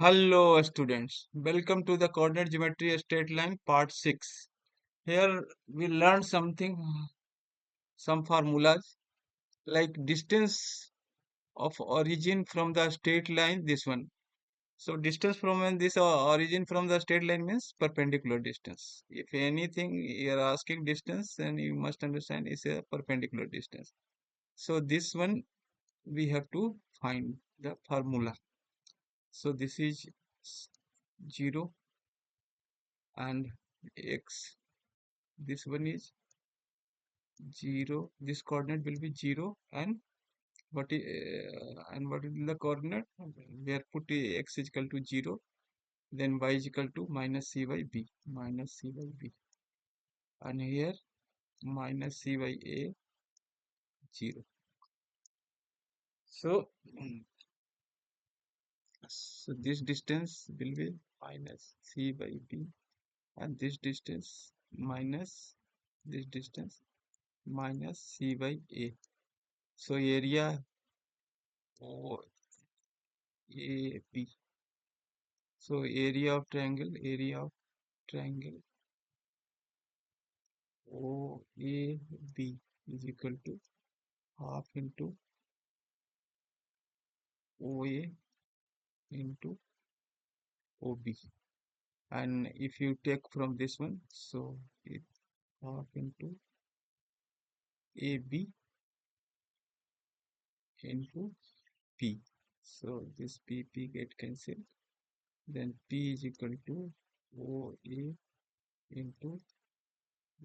Hello students, welcome to the coordinate geometry straight line part 6. Here we learn some formulas like distance of origin from the straight line, this one. So distance from this origin from the straight line means perpendicular distance. If anything you are asking distance, then you must understand is a perpendicular distance. So this one we have to find the formula. So this is 0 and x, this one is 0, this coordinate will be 0, and what is the coordinate where put x is equal to 0, then y is equal to minus c by b, and here minus c by a 0. So so this distance will be minus c by b, and this distance minus this distance minus c by a. So area o a b. So area of triangle OAB is equal to half into OA into OB. And if you take from this one, so it half into AB into P. So this PP get cancelled. Then P is equal to OA into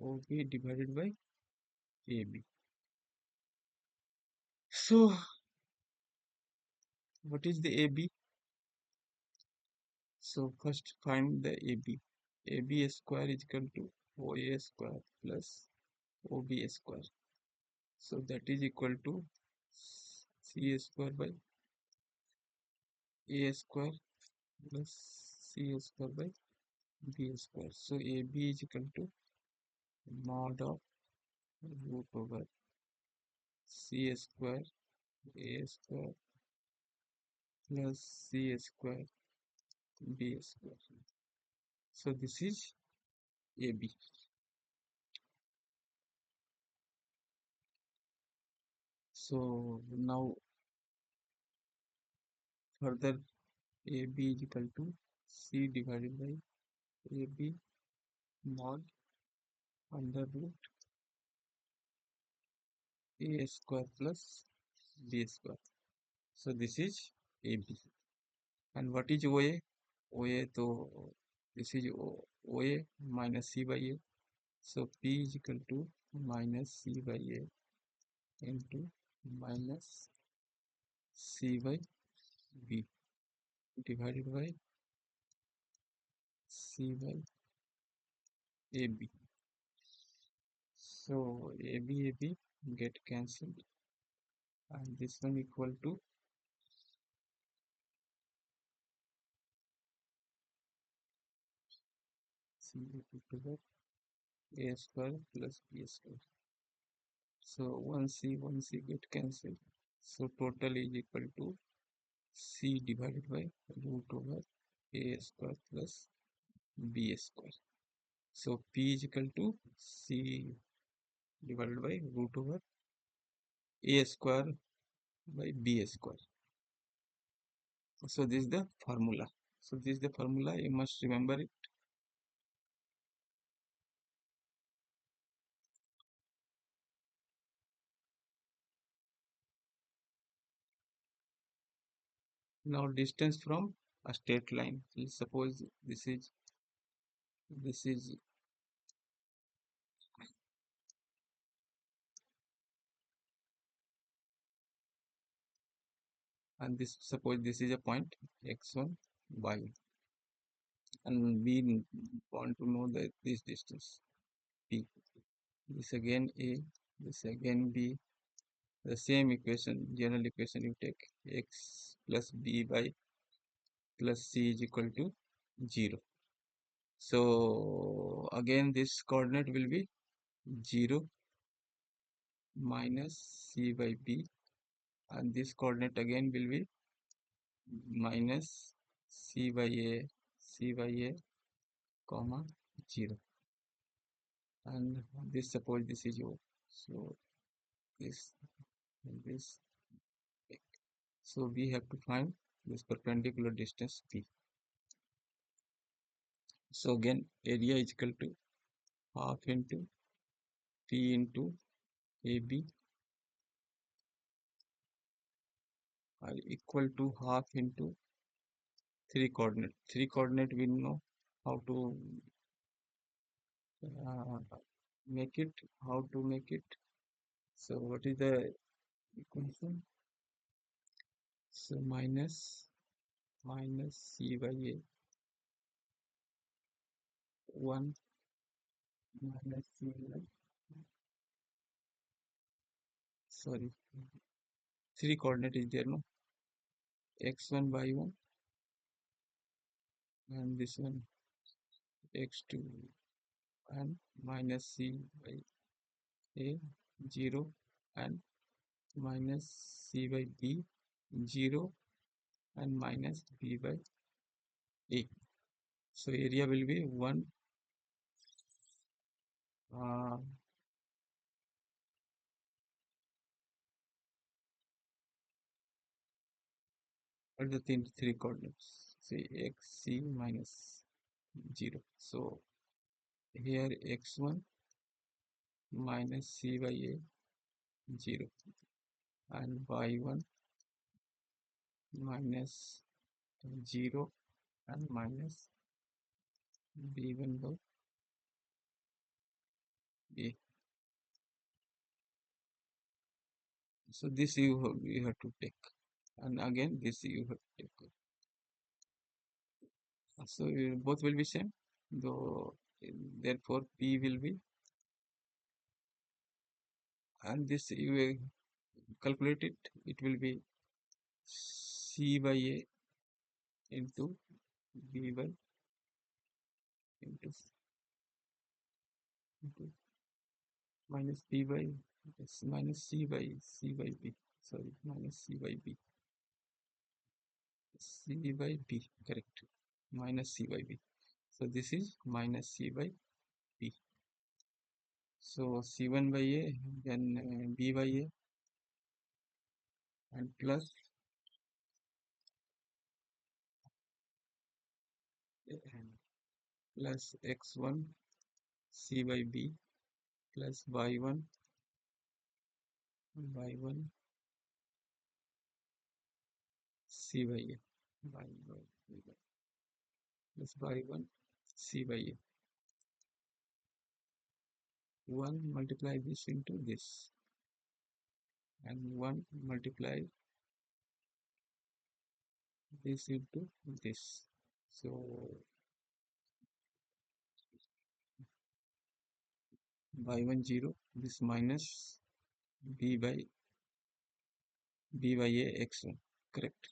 OB divided by AB. So what is the AB? So first find the AB. AB square is equal to OA square plus OB square. So that is equal to C square by A square plus C square by B square. So AB is equal to mod of root over C square A square plus C square B square. So this is AB. So now further AB is equal to C divided by AB mod under root A square plus B square. So this is AB. And what is OA? OA, so this is OA minus C by A. So P is equal to minus C by A into minus C by B divided by C by AB. So AB get cancelled, and this one equal to C equal to A square plus B square. So 1C get cancelled. So total is equal to C divided by root over A square plus B square. So P is equal to C divided by root over A square by B square. So this is the formula. So this is the formula, you must remember it. Now distance from a straight line. Let's suppose this is and this, suppose this is a point x1 y1, and we want to know that this distance p. This again a, this again b. The same equation, general equation, you take x plus b by plus c is equal to 0. So again this coordinate will be 0 minus c by b, and this coordinate again will be minus C by A, C by A, comma 0. And this, suppose this is O. So this and this. So we have to find this perpendicular distance P. So again, area is equal to half into P into AB are equal to half into 3 coordinate. 3 coordinate we know how to uh, make it. How to make it. So what is the equation? So minus C by A 1 minus C by, sorry, 3 coordinate is there, no? X1 by 1 and this one x2 and minus C by A 0 and minus C by B 0 and minus B by A. So area will be 1 uh, what are the three coordinates? Say x c minus 0. So here x1 minus C by A 0 and y1 minus 0 and minus b1 by A. So this you have to take, and again this you have to take. So both will be same, though therefore P will be, and this you will calculate it. It will be C by A into B by into, into minus B by, yes, minus C by B. Sorry, minus C by B. C by B, correct. Minus C by B. So this is minus C by B. So C1 by A, then B by A, and plus x1 C by B plus y1 C by A, plus y1 C by A. 1 multiply this into this, and 1 multiply this into this. So y1 0, this minus b by a x1, correct.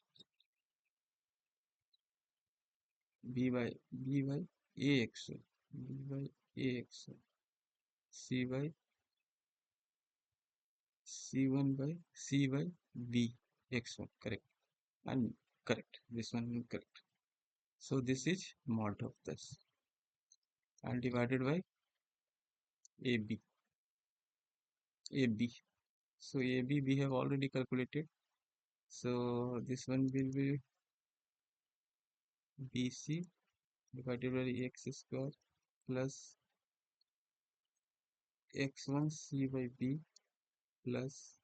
b by a x1, b by a x1, c by c1 by c by b x1, correct, and correct, this one correct. So this is mod of this, and divided by ab. So ab we have already calculated, so this one will be bc divided by x square plus x1 c by b plus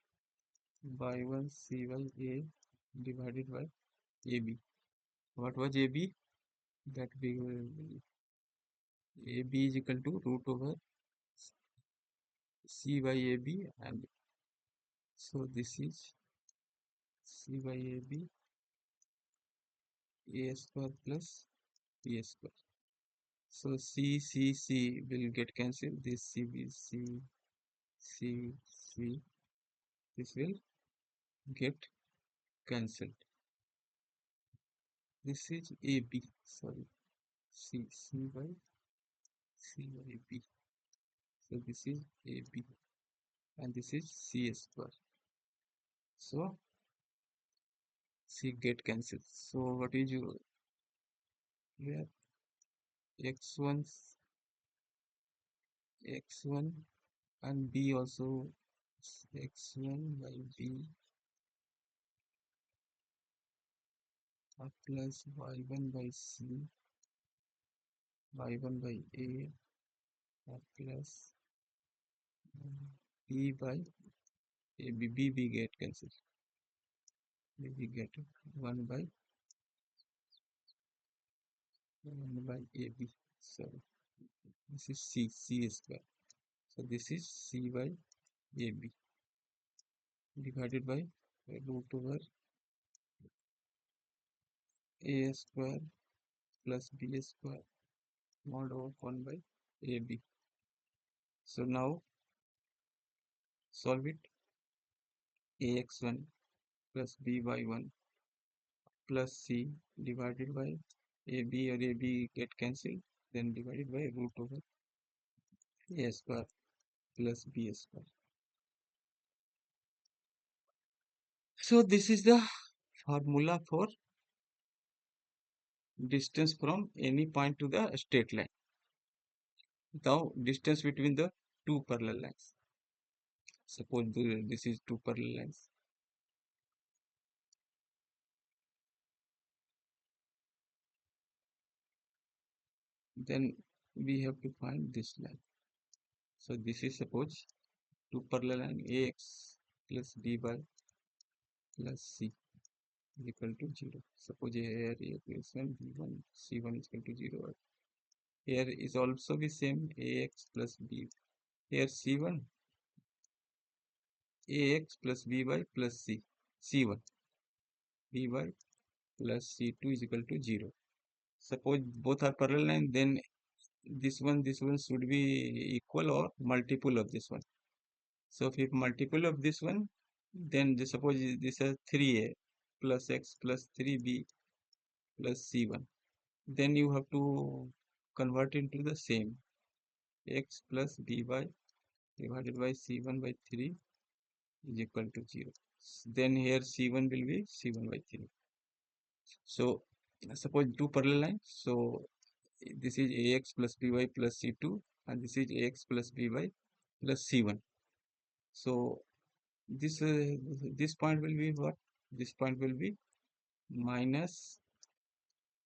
y1 c by a divided by ab. What was ab? That we will, ab is equal to root over c by ab, and so this is c by ab a square plus b square. So c will get cancelled. This c will c this will get cancelled. This is AB, sorry, C by B. So this is AB and this is C square. So C get cancelled. So what is your where x1 x1 and b also x1 by b plus y1 by c y1 by a plus b by a b get cancelled. We get 1 by 1 by AB. So this is C square. So this is C by AB divided by root over A square plus B square mod of 1 by AB. So now solve it. AX1 plus BY1 plus C divided by AB, or AB get cancelled, then divided by root over A square plus B square. So this is the formula for distance from any point to the straight line. Now distance between the two parallel lines. Suppose this is two parallel lines. Then we have to find this line. So this is, suppose, two parallel line AX plus BY plus C is equal to 0. Suppose here A plus 1, B1, C1 is equal to 0. Here is also the same, AX plus B. Here C1, AX plus BY plus C. C1, BY plus C2 is equal to 0. Suppose both are parallel line, then this one should be equal or multiple of this one. So if multiple of this one, then suppose this is 3a plus x plus 3b plus c1. Then you have to convert into the same, x plus by divided by c1 by 3 is equal to 0. Then here c1 will be c1 by 3. So suppose two parallel lines. So this is ax plus by plus c2, and this is ax plus by plus c1. So this point will be what? This point will be minus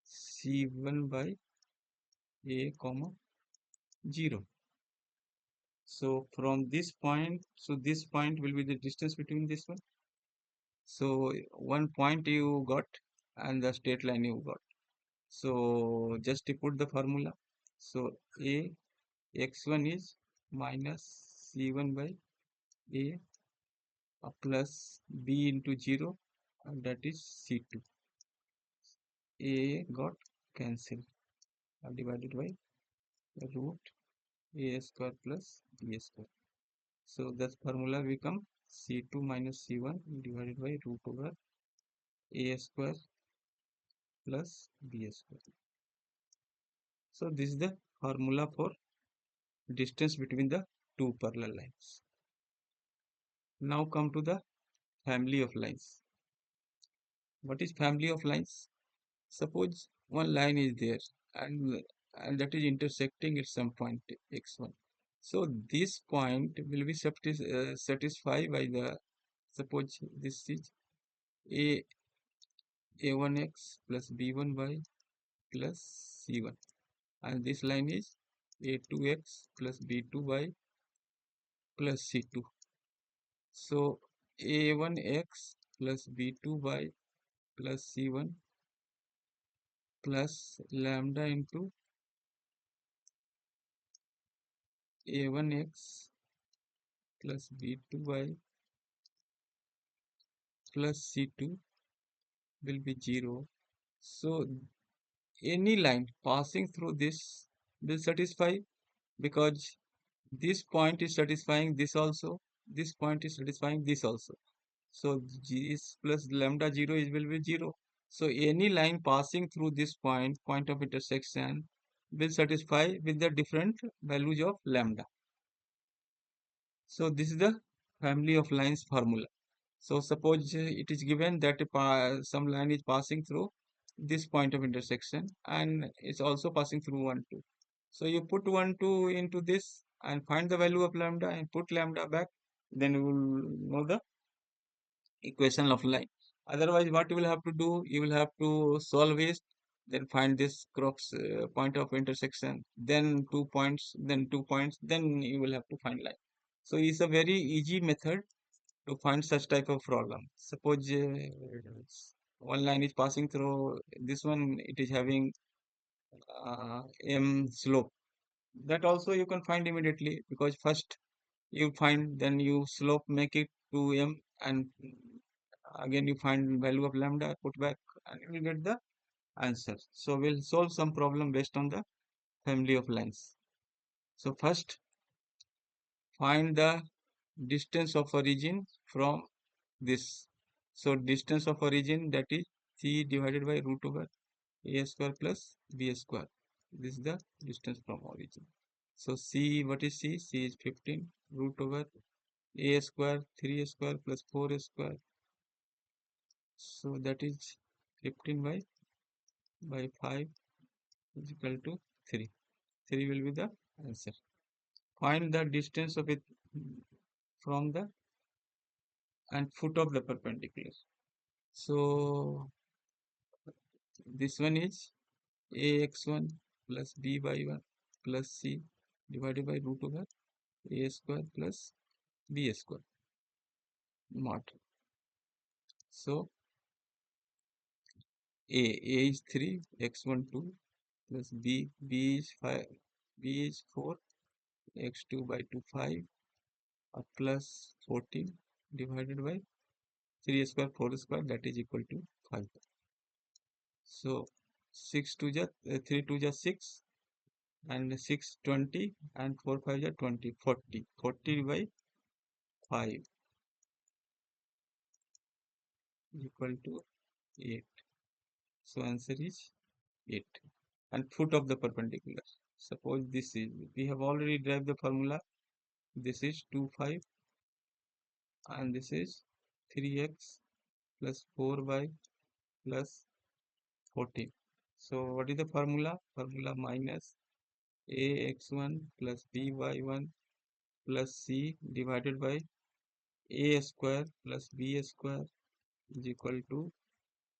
c1 by a comma 0. So from this point, so this point will be the distance between this one. So one point you got and the straight line you got. So just to put the formula. So a x1 is minus c1 by a plus b into 0, and that is c2. A got cancelled, divided by root a square plus b square. So that formula become c2 minus c1 divided by root over a square plus b square. So this is the formula for distance between the two parallel lines. Now come to the family of lines. What is family of lines? Suppose one line is there, and that is intersecting at some point x1. So this point will be satisfied by the, suppose this is a a1x plus b1y plus c1, and this line is a2x plus b2y plus c2. So a1x plus b2y plus c1 plus lambda into a1x plus b2y plus c2 will be 0. So any line passing through this will satisfy, because this point is satisfying this also, this point is satisfying this also. So g is plus lambda 0 is will be 0. So any line passing through this point of intersection, will satisfy with the different values of lambda. So this is the family of lines formula. So suppose it is given that some line is passing through this point of intersection, and it's also passing through 1 2. So you put 1 2 into this and find the value of lambda and put lambda back, then you will know the equation of line. Otherwise, what you will have to do, you will have to solve it, then find this cross point of intersection, then 2 points, then 2 points, then you will have to find line. So it's a very easy method to find such type of problem. Suppose one line is passing through this one, it is having m slope. That also you can find immediately, because first you find, then you slope make it to m, and again you find value of lambda, put back, and you will get the answer. So we'll solve some problem based on the family of lines. So first, find the distance of origin from this. So distance of origin, that is c divided by root over a square plus b square. This is the distance from origin. So c, what is c? C is 15 root over a square 3 square plus 4 square. So that is 15 by 5 is equal to 3. 3 will be the answer. Find the distance of it from the and foot of the perpendicular. So this one is ax1 plus b by 1 plus c divided by root over a square plus b square mod. So a is 3, x1 2 plus b is 5, b is 4, x2 by 2 5 plus 14 divided by 3 square 4 square, that is equal to 5. So 6 2 ja 3 2 ja 6 and 6 20 and 4 5 ja 20, 40, 40 by 5 is equal to 8. So answer is 8. And foot of the perpendicular, suppose this is, we have already derived the formula, this is 2 5 and this is 3x plus 4y plus 14. So what is the formula? Formula minus ax1 plus by1 plus c divided by a square plus b square is equal to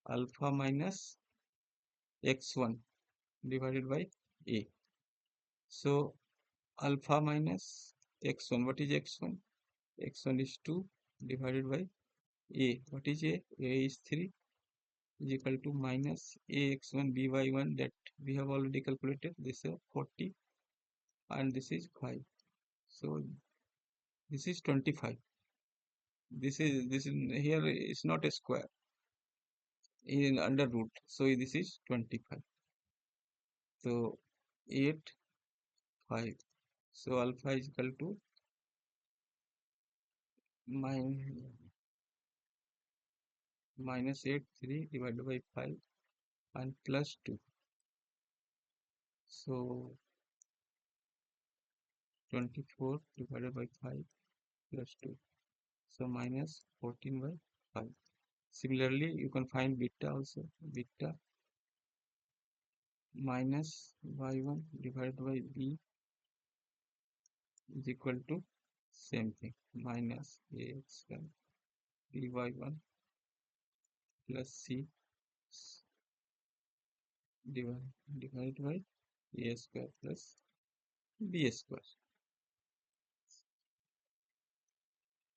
alpha minus x1 divided by a. So alpha minus x1, what is x1? x1 is 2 divided by a. What is a? A is 3 is equal to minus ax1 by1, that we have already calculated. This is 40 and this is 5. So this is 25. This is here is not a square in under root. So this is 25. So 8 5. So alpha is equal to minus 8 3 divided by 5 and plus 2. So 24 divided by 5 plus 2. So minus 14 by 5. Similarly, you can find beta also. Beta minus y1 divided by b is equal to same thing, minus ax by1 plus c divided by a square plus b square.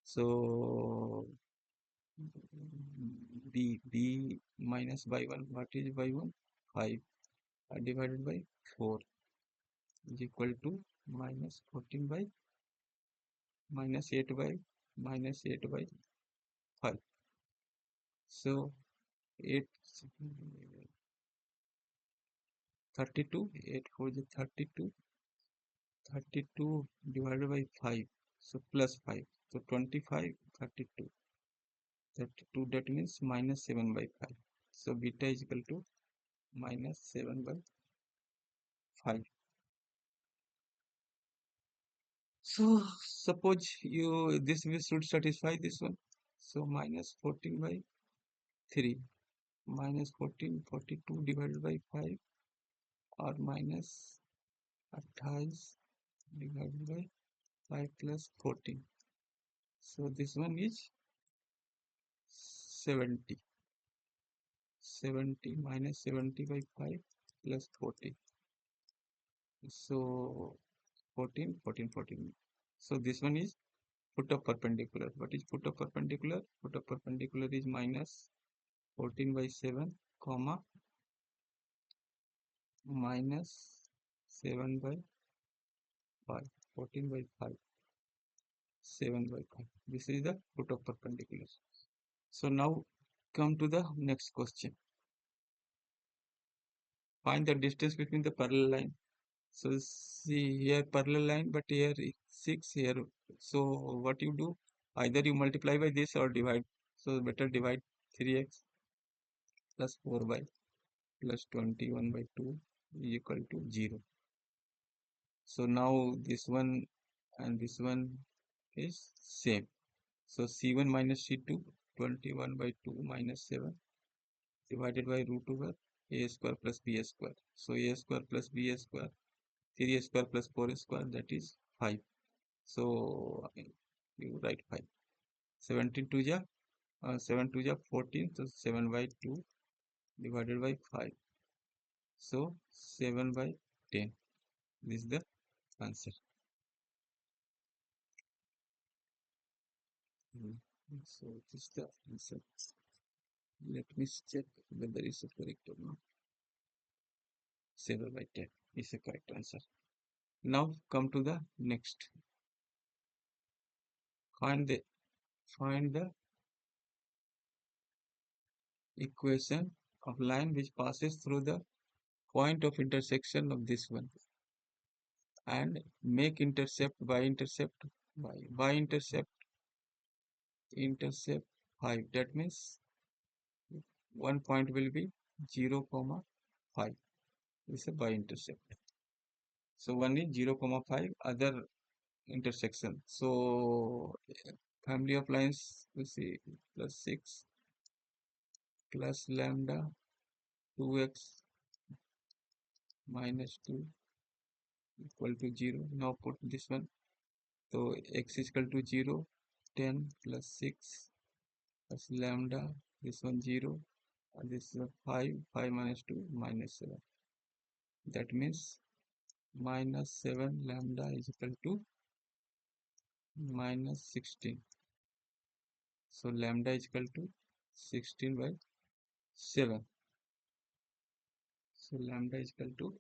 So b minus by1, what is by1? 5 divided by 4 is equal to minus 14 by minus 8 by minus 8 by 5. So 8 32, 8 4 is 32, 32 divided by 5, so plus 5, so 25 32, 32, that means minus 7 by 5. So beta is equal to minus 7 by 5. So suppose you this will should satisfy this one. So minus 14 by 3 minus 14, 42 divided by 5 or minus 28 divided by 5 plus 14. So this one is 70. 70 minus 70 by 5 plus 40. So 14, 14, 14. So this one is foot of perpendicular. What is foot of perpendicular? Foot of perpendicular is minus 14 by 7, comma, minus 7 by 5. 14 by 5, 7 by 5. This is the foot of perpendicular. So now come to the next question. Find the distance between the parallel line. So see here parallel line, but here 6 here. So what you do? Either you multiply by this or divide. So better divide 3x plus 4y plus 21 by 2 is equal to 0. So now this one and this one is same. So C1 minus C2, 21 by 2 minus 7 divided by root over a square plus b square. So a square plus b square, 3a square plus 4 square, that is 5. So you write 5. 17 to ja, 7 to ja 14, so 7 by 2 divided by 5. So 7 by 10. This is the answer. So this is the answer. Let me check whether it's correct or not. 7 by 10 is the correct answer. Now come to the next. Find the equation of line which passes through the point of intersection of this one and make intercept by intercept 5. That means one point will be 0 comma 5. This is a by intercept. So one is 0 comma 5, other intersection. So family of lines, we see plus 6 plus lambda 2x minus 2 equal to 0. Now put this one. So x is equal to 0, 10 plus 6 plus lambda, this one 0, and this is 5, 5 minus 2 minus 7. That means minus 7 lambda is equal to minus 16. So lambda is equal to 16 by 7. So lambda is equal to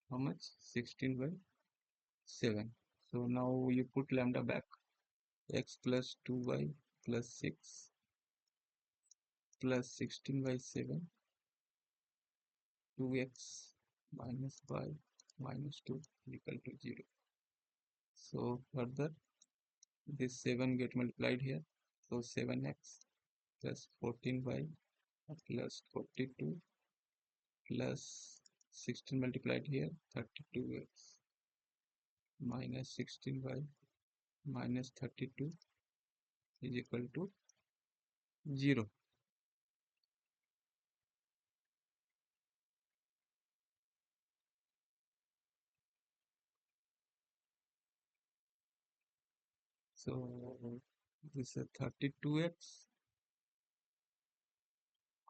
how much? 16 by 7. So now you put lambda back. X plus 2y plus 6 plus 16 by 7, 2x minus y minus 2 equal to 0. So further this 7 get multiplied here. So 7x plus 14y plus 42 plus 16 multiplied here, 32x minus 16y minus 32 is equal to 0. So this is 32x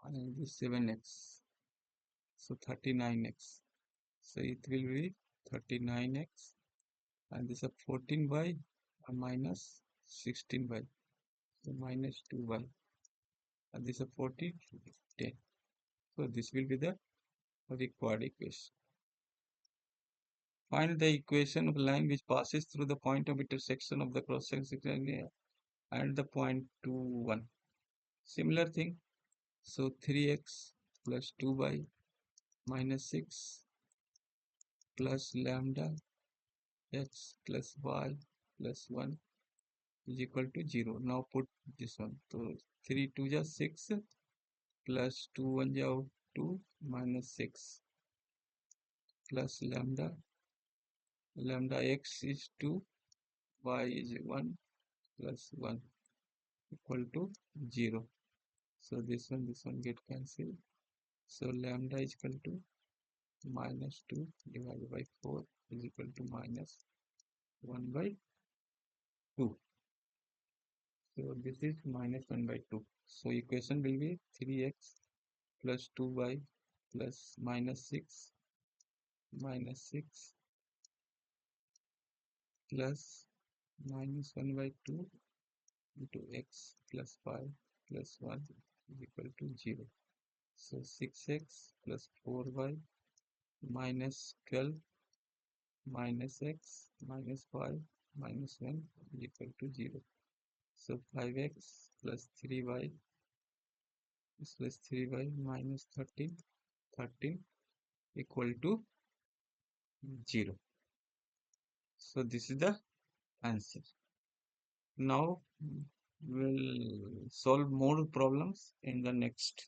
and this 7x. So 39x. So it will be 39x and this is 14y minus 16y. So minus 2y and this is 40, 10. So this will be the required equation. Find the equation of line which passes through the point of intersection of the cross section and the point 2, 1. Similar thing. So 3x plus 2y minus 6 plus lambda x plus y plus 1 is equal to 0. Now put this one. So 3 2 is 6 plus 2 1 is 2 minus 6 plus lambda x is 2, y is 1 plus 1 equal to 0. So this one get cancelled. So lambda is equal to minus 2 divided by 4 is equal to minus 1 by 2. So this is minus 1 by 2. So equation will be 3x plus 2y plus minus 6 plus minus 1 by 2 into x plus 5 plus 1 is equal to 0. So 6x plus 4y minus 12 minus x minus 5 minus 1 is equal to 0. So 5x plus 3y plus 3y minus 13 equal to 0. So this is the answer. Now we'll solve more problems in the next